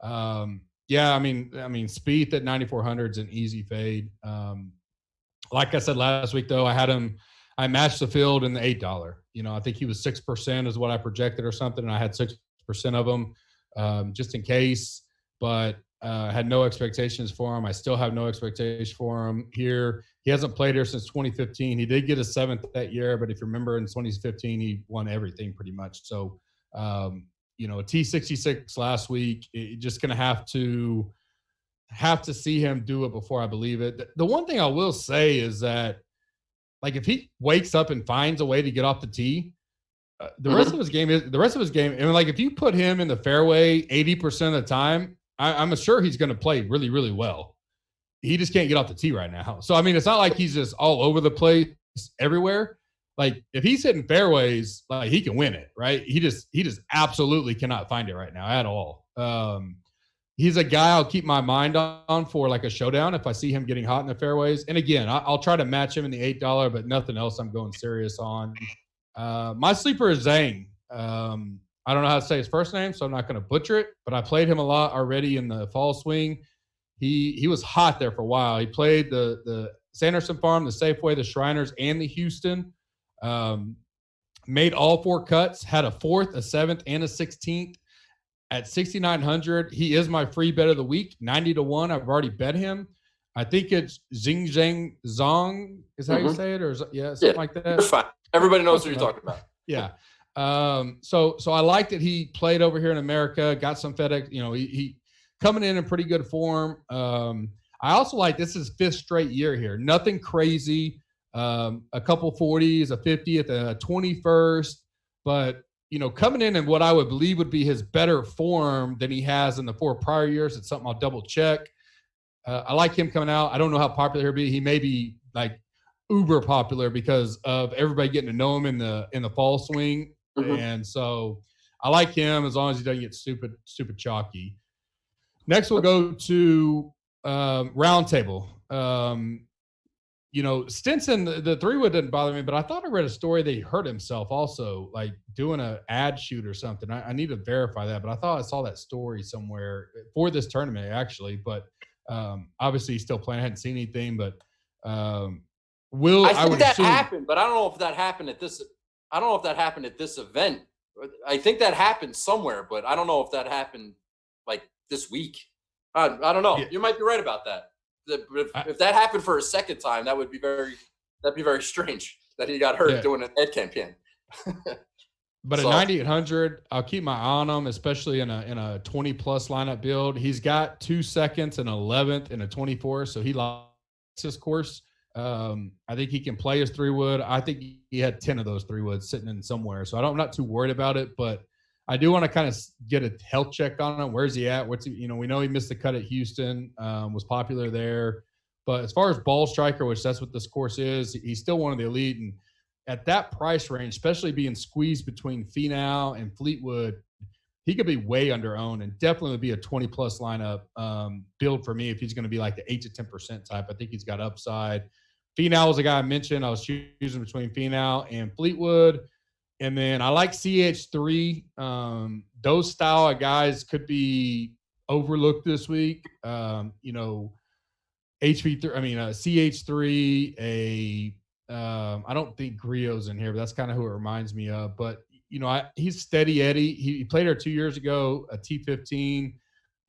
Speaker 7: I mean, Spieth at 9,400 is an easy fade. Like I said last week, though, I matched the field in the $8. I think he was 6% is what I projected or something, and I had 6% of them just in case. But had no expectations for him. I still have no expectation for him here. He hasn't played here since 2015. He did get a 7th that year, but if you remember in 2015, he won everything pretty much. So, a T66 last week, you're just going to have to see him do it before I believe it. The one thing I will say is that, like, if he wakes up and finds a way to get off the tee, the rest of his game. And like, if you put him in the fairway 80% of the time, I'm sure he's going to play really, really well. He just can't get off the tee right now. So, I mean, it's not like he's just all over the place everywhere. Like, if he's hitting fairways, like, he can win it, right? He just absolutely cannot find it right now at all. He's a guy I'll keep my mind on for like a showdown if I see him getting hot in the fairways. And again, I'll try to match him in the $8, but nothing else I'm going serious on. My sleeper is Zhang. I don't know how to say his first name, so I'm not going to butcher it, but I played him a lot already in the fall swing. He was hot there for a while. He played the Sanderson Farm, the Safeway, the Shriners, and the Houston. Made all 4 cuts, had a 4th, a 7th, and a 16th. At 6,900, he is my free bet of the week, 90-1. I've already bet him. I think it's Zhang Zong is how you say it, or something like that.
Speaker 8: You're fine. Everybody knows what you're talking about.
Speaker 7: Yeah. So I like that he played over here in America, got some FedEx. He coming in pretty good form. I also like this is 5th straight year here. Nothing crazy. A couple 40s, a 50th, a 21st, but coming in what I would believe would be his better form than he has in the 4 prior years. It's something I'll double check. I like him coming out. I don't know how popular he'll be. He may be like uber popular because of everybody getting to know him in the fall swing. And so I like him as long as he doesn't get stupid chalky. Next, we'll go to roundtable. Stinson, the 3-wood didn't bother me, but I thought I read a story that he hurt himself also, like doing an ad shoot or something. I need to verify that, but I thought I saw that story somewhere for this tournament, actually. But obviously, he's still playing. I hadn't seen anything, but I
Speaker 8: think that happened, but I don't know if that happened at this. I don't know if that happened at this event. I think that happened somewhere, but I don't know if that happened like this week. I don't know. Yeah. You might be right about that. If that happened for a second time, that'd be very strange that he got hurt doing an ad campaign.
Speaker 7: But at 9,800, I'll keep my eye on him, especially in a 20-plus lineup build. He's got 2 seconds and 11th and a 24, so he likes his course. I think he can play his 3-wood. I think he had 10 of those 3-woods sitting in somewhere, so I'm not too worried about it. But I do want to kind of get a health check on him. Where's he at? We know he missed the cut at Houston, was popular there. But as far as ball striker, which that's what this course is, he's still one of the elite. And at that price range, especially being squeezed between Finau and Fleetwood, he could be way under owned and definitely would be a 20-plus lineup build for me if he's going to be like the 8 to 10% type. I think he's got upside. Finau was a guy I mentioned. I was choosing between Finau and Fleetwood. And then I like CH3. Those style of guys could be overlooked this week. CH3, I don't think Griot's in here, but that's kind of who it reminds me of. But, he's steady Eddie. He played her 2 years ago, a T15.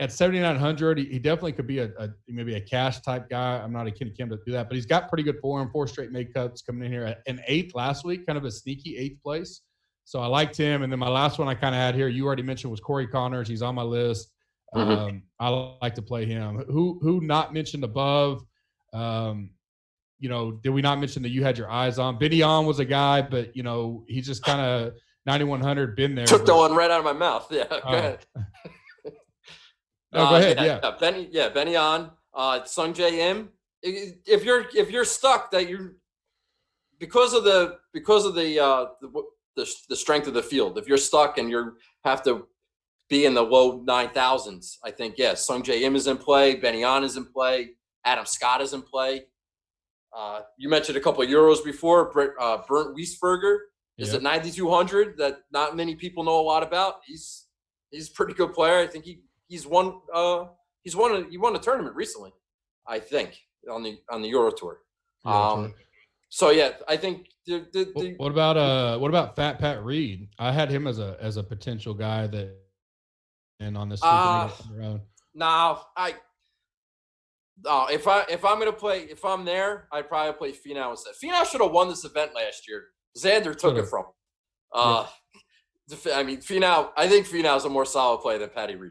Speaker 7: At 7,900, he definitely could be maybe a cash type guy. I'm not a Kenny Kim to do that, but he's got pretty good form. 4 straight makeups coming in here. An 8th last week, kind of a sneaky 8th place. So I liked him. And then my last one I kind of had here, you already mentioned, was Corey Connors. He's on my list. I like to play him. Who not mentioned above? Did we not mention that you had your eyes on? Binion was a guy, but he's just kind of 9,100 been there.
Speaker 8: Took the one right out of my mouth. Yeah, go ahead.
Speaker 7: No, go ahead.
Speaker 8: Benion, Sung Jae Im. If you're stuck that you because of the strength of the field, if you're stuck and you have to be in the low 9,000s, I think Sung Jae Im is in play, Benion is in play, Adam Scott is in play. You mentioned a couple of Euros before. Bernd Wiesberger is at 9,200 that not many people know a lot about. He's a pretty good player. I think he won a tournament recently, I think, on the Euro Tour. So I think
Speaker 7: what about Fat Pat Reed? I had him as a potential guy that and on this week. If I'm there, I'd probably play Finau instead. Finau should have won this event last year. Xander took it from him. Finau. I think Finau's a more solid play than Patty Reed.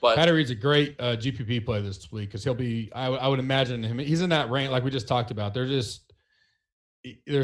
Speaker 7: But Patty Reed's a great GPP play this week because he'll be. I would imagine him. He's in that range like we just talked about. There's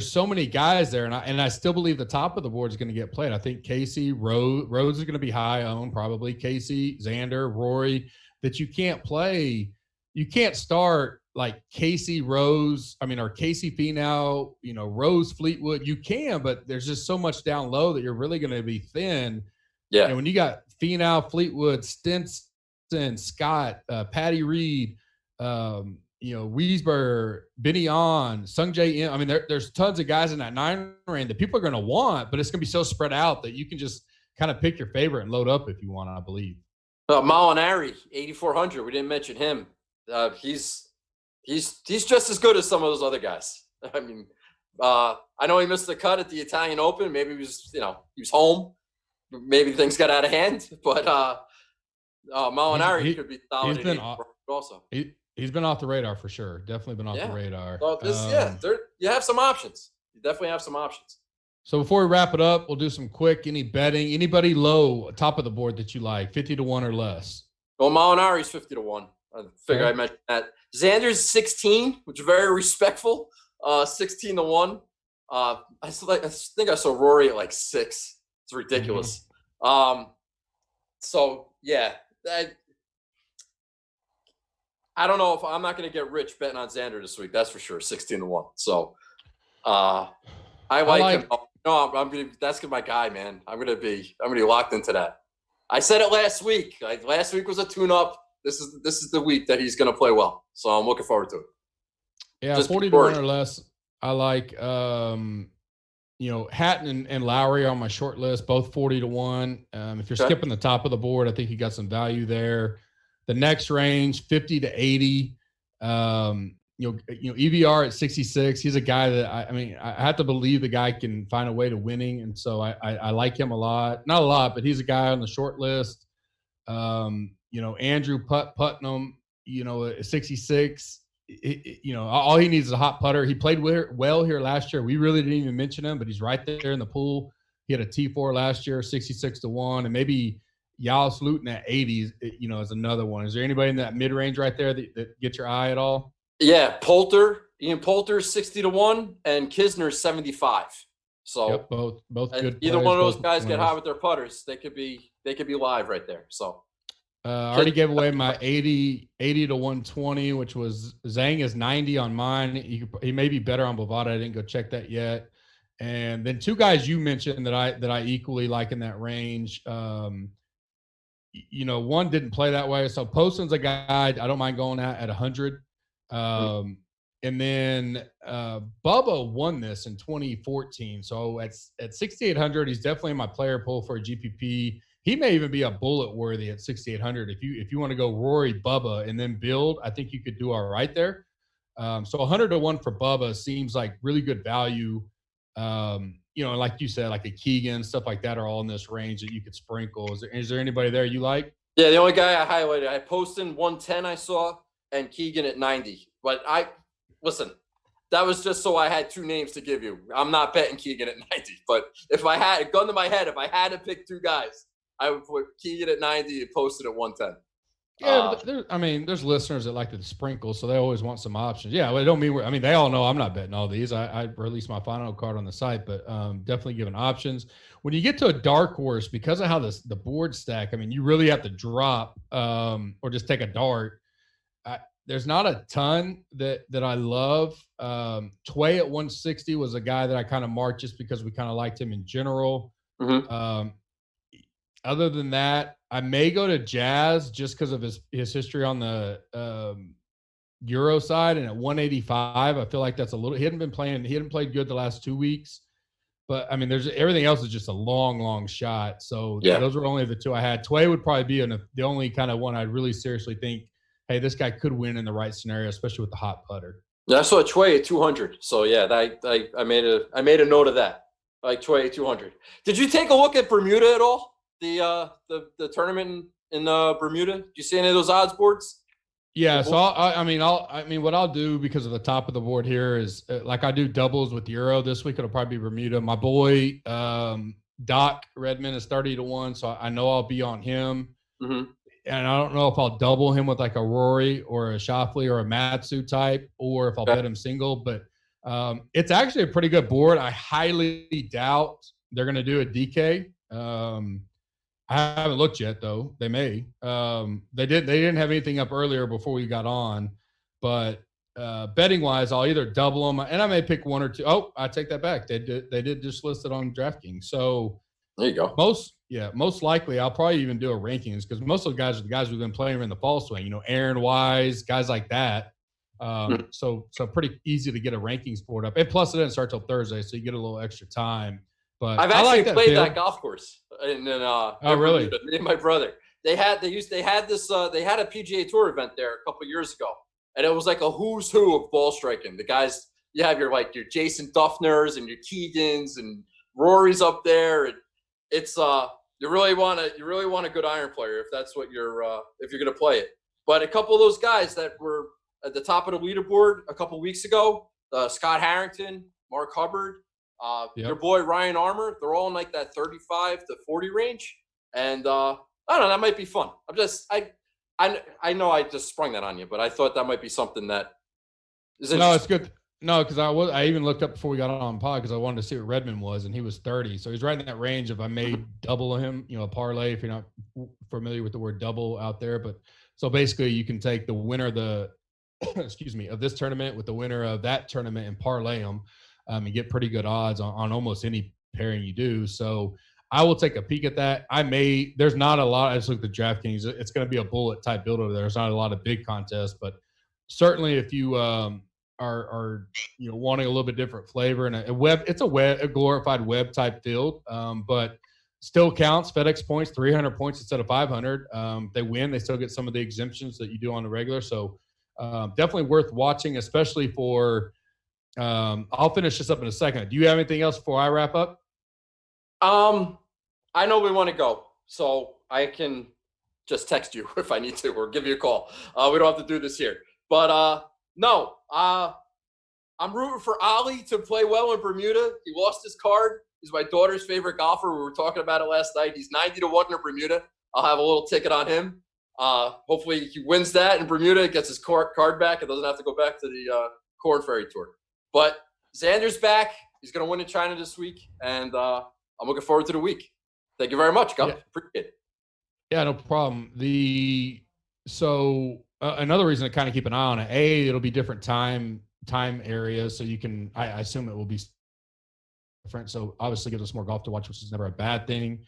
Speaker 7: so many guys there, and I still believe the top of the board is going to get played. I think Casey Rose is going to be high owned probably. Casey, Xander, Rory, that you can't play. You can't start like Casey Rose. or Casey Finau. Rose Fleetwood. You can, but there's just so much down low that you're really going to be thin.
Speaker 8: Yeah.
Speaker 7: And when you got Finau, Fleetwood, Stinson, Scott, Patty Reed, Wiesberger, Binion, Sung Jae Im. There's tons of guys in that 9 range that people are going to want, but it's going to be so spread out that you can just kind of pick your favorite and load up if you want, I believe.
Speaker 8: Molinari, 8,400. We didn't mention him. He's just as good as some of those other guys. I know he missed the cut at the Italian Open. Maybe he was home. Maybe things got out of hand, but Molinari could be solid also.
Speaker 7: He's been off the radar for sure. Definitely been off the radar.
Speaker 8: Well, you have some options. You definitely have some options.
Speaker 7: So before we wrap it up, we'll do some quick. Any betting? Anybody low top of the board that you like, 50-1 or less?
Speaker 8: Well, Molinari's 50-1. I figure I mentioned that. Xander's 16, which is very respectful. 16-1. I think I saw Rory at like 6. It's ridiculous. I don't know if I'm not going to get rich betting on Xander this week. That's for sure. 16-1. So I like him. No, that's my guy, man. I'm gonna be locked into that. I said it last week. Last week was a tune-up. This is the week that he's going to play well. So I'm looking forward to it.
Speaker 7: Yeah,
Speaker 8: Just
Speaker 7: 40 to 1 or less. I like, Hatton and Lowry are on my short list, both 40 to 1. If you're skipping the top of the board, I think you got some value there. The next range, 50 to 80. EVR at 66. He's a guy that I have to believe the guy can find a way to winning, and so I like him a lot. Not a lot, but he's a guy on the short list. Andrew Putnam, at 66. All he needs is a hot putter. He played well here last year. We really didn't even mention him, but he's right there in the pool. He had a T4 last year, 66 to 1, and maybe Yalis Luton at 80, is another one. Is there anybody in that mid-range right there that gets your eye at all?
Speaker 8: Yeah, Ian Poulter's 60 to 1, and Kisner's 75. So
Speaker 7: yep, both good.
Speaker 8: Either one of those guys get hot with their putters, they could be live right there. So
Speaker 7: I already gave away my 80 to 120, which was Zhang is 90 on mine. He may be better on Bovada. I didn't go check that yet. And then two guys you mentioned that I equally like in that range. One didn't play that way. So Poston's a guy I don't mind going at 100. And then Bubba won this in 2014. So at 6,800, he's definitely in my player pool for a GPP. He may even be a bullet worthy at 6,800. If you want to go Rory, Bubba, and then build, I think you could do all right there. So 100 to 1 for Bubba seems like really good value. Like you said, like a Keegan, stuff like that are all in this range that you could sprinkle. Is there anybody there you like?
Speaker 8: Yeah, the only guy I highlighted, I posted 110 I saw, and Keegan at 90. But listen, that was just so I had two names to give you. I'm not betting Keegan at 90. But if I had a gun to my head, if I had to pick two guys, I would put Keegan at 90 and Poston at 110.
Speaker 7: Yeah, there's listeners that like to sprinkle, so they always want some options. Yeah, well, it don't mean they all know I'm not betting all these. I released my final card on the site, but definitely giving options. When you get to a dark horse, because of how the board stack, you really have to drop or just take a dart. There's not a ton that I love. Tway at 160 was a guy that I kind of marked just because we kind of liked him in general.
Speaker 8: Mm-hmm.
Speaker 7: Other than that, I may go to Jazz just because of his history on the Euro side. And at 185, I feel like that's a little – he hadn't played good the last 2 weeks. But, there's everything else is just a long, long shot. So those were only the two I had. Tway would probably be the only kind of one I'd really seriously think, hey, this guy could win in the right scenario, especially with the hot putter. Yeah,
Speaker 8: I saw Tway at 200. So, yeah, I made a note of that. I like Tway at 200. Did you take a look at Bermuda at all? The tournament in Bermuda? Did you see any of those odds boards?
Speaker 7: Yeah, so what I'll do because of the top of the board here is like I do doubles with Euro this week. It'll probably be Bermuda. My boy Doc Redmond is 30 to 1, so I know I'll be on him.
Speaker 8: Mm-hmm.
Speaker 7: And I don't know if I'll double him with like a Rory or a Schauffele or a Matsu type, or if I'll bet him single. But it's actually a pretty good board. I highly doubt they're going to do a DK. I haven't looked yet, though. They may. They didn't have anything up earlier before we got on, but betting wise, I'll either double them, and I may pick one or two. Oh, I take that back. They did just list it on DraftKings. So
Speaker 8: there you go.
Speaker 7: Most likely, I'll probably even do a rankings because most of the guys are the guys who've been playing in the fall swing. Aaron Wise, guys like that. So pretty easy to get a rankings board up, and plus it doesn't start till Thursday, so you get a little extra time. But
Speaker 8: I've actually played that golf course, and then
Speaker 7: really?
Speaker 8: Me and my brother, they had a PGA Tour event there a couple years ago, and it was like a who's who of ball striking. The guys, you have your Jason Duffners and your Keegans and Rory's up there, and it's you really want a good iron player if that's what if you're gonna play it. But a couple of those guys that were at the top of the leaderboard a couple weeks ago, Scott Harrington, Mark Hubbard. Your boy Ryan Armour, they're all in like that 35 to 40 range, and I don't know, that might be fun. I know I just sprung that on you, but I thought that might be something that is interesting.
Speaker 7: No, it's good. No, because I even looked up before we got on pod because I wanted to see what Redmond was, and he was 30, so he's right in that range. If I may double him, a parlay. If you're not familiar with the word double out there, but so basically you can take the winner of the of this tournament with the winner of that tournament and parlay them. And get pretty good odds on almost any pairing you do. So I will take a peek at that. There's not a lot. I just looked at DraftKings. It's going to be a bullet type build over there. There's not a lot of big contests, but certainly if you are wanting a little bit different flavor and it's a glorified web type field, but still counts. FedEx points, 300 points instead of 500. They win. They still get some of the exemptions that you do on the regular. So definitely worth watching, especially for. I'll finish this up in a second. Do you have anything else before I wrap up?
Speaker 8: I know we want to go, so I can just text you if I need to, or give you a call. We don't have to do this here. But no, I'm rooting for Ali to play well in Bermuda. He lost his card. He's my daughter's favorite golfer. We were talking about it last night. He's 90-1 in Bermuda. I'll have a little ticket on him. Hopefully he wins that in Bermuda, gets his card back, and doesn't have to go back to the Corn Ferry Tour. But Xander's back. He's going to win in China this week, and I'm looking forward to the week. Thank you very much, guys.
Speaker 7: Yeah.
Speaker 8: Appreciate it.
Speaker 7: Yeah, no problem. Another reason to kind of keep an eye on it. It'll be different time areas, so you can. I assume it will be different. So obviously, gives us more golf to watch, which is never a bad thing.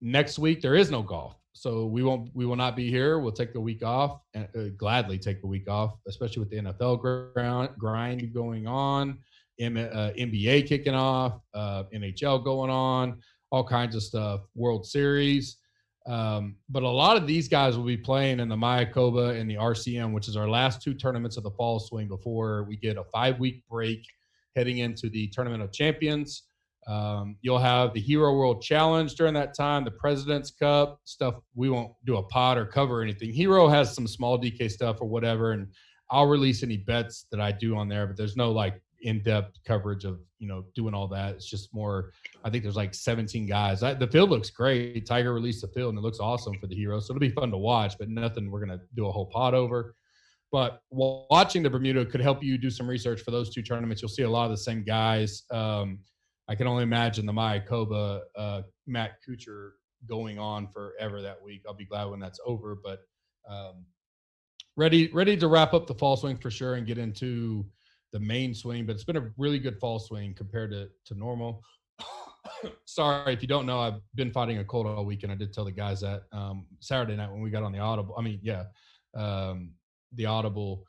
Speaker 7: Next week there is no golf, so we will not be here. We'll take the week off, and gladly take the week off, especially with the NFL grind going on, NBA kicking off, NHL going on, all kinds of stuff, World Series. But a lot of these guys will be playing in the Mayakoba and the RCM, which is our last two tournaments of the fall swing before we get a 5-week break heading into the Tournament of Champions. You'll have the Hero World Challenge during that time, the President's Cup stuff. We won't do a pod or cover anything. Hero has some small DK stuff or whatever, and I'll release any bets that I do on there, but there's no like in-depth coverage of, doing all that. It's just more, I think there's like 17 guys. The field looks great. Tiger released the field and it looks awesome for the Hero. So it'll be fun to watch, but nothing we're going to do a whole pod over. But watching the Bermuda could help you do some research for those two tournaments. You'll see a lot of the same guys. I can only imagine the Mayakoba, Matt Kuchar going on forever that week. I'll be glad when that's over, but ready to wrap up the fall swing for sure and get into the main swing. But it's been a really good fall swing compared to normal. Sorry, if you don't know, I've been fighting a cold all weekend. I did tell the guys that Saturday night when we got on the Audible. The Audible.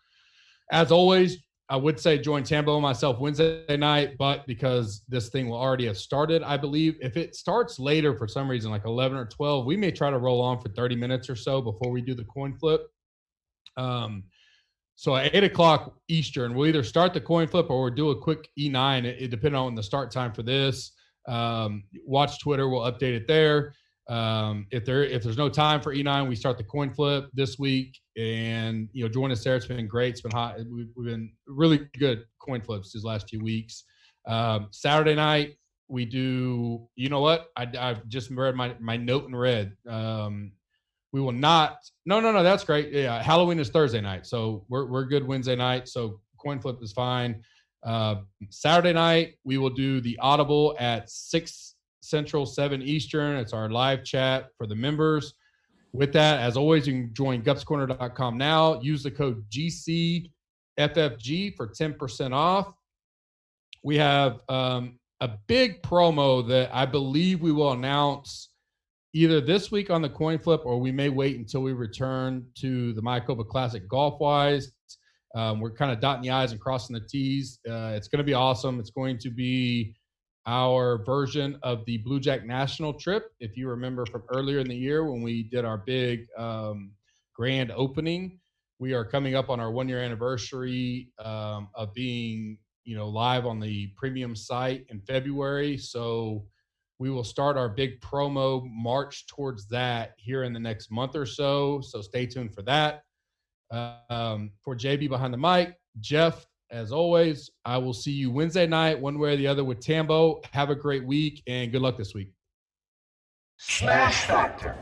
Speaker 7: As always, I would say join Tambo and myself Wednesday night, but because this thing will already have started, I believe if it starts later for some reason, like 11 or 12, we may try to roll on for 30 minutes or so before we do the coin flip. So at 8 o'clock Eastern, we'll either start the coin flip or we'll do a quick E9. It depends on the start time for this. Watch Twitter. We'll update it there. If there's no time for E9, we start the coin flip this week, and join us there. It's been great. It's been hot. We've been really good coin flips these last few weeks. Saturday night we do. You know what? I've just read my note in red. We will not. No. That's great. Yeah, Halloween is Thursday night, so we're good Wednesday night. So coin flip is fine. Saturday night we will do the Audible at 6 Central, 7 Eastern. It's our live chat for the members. With that, as always, you can join gupscorner.com now. Use the code GCFFG for 10% off. We have a big promo that I believe we will announce either this week on the coin flip, or we may wait until we return to the Mayakoba Classic golf-wise. We're kind of dotting the I's and crossing the T's. It's going to be awesome. It's going to be our version of the Blue Jack National trip. If you remember from earlier in the year when we did our big grand opening, we are coming up on our 1-year anniversary of being, live on the premium site in February. So we will start our big promo march towards that here in the next month or so. So stay tuned for that. For JB behind the mic, Jeff, as always, I will see you Wednesday night, one way or the other with Tambo. Have a great week and good luck this week.
Speaker 2: SmashFactor.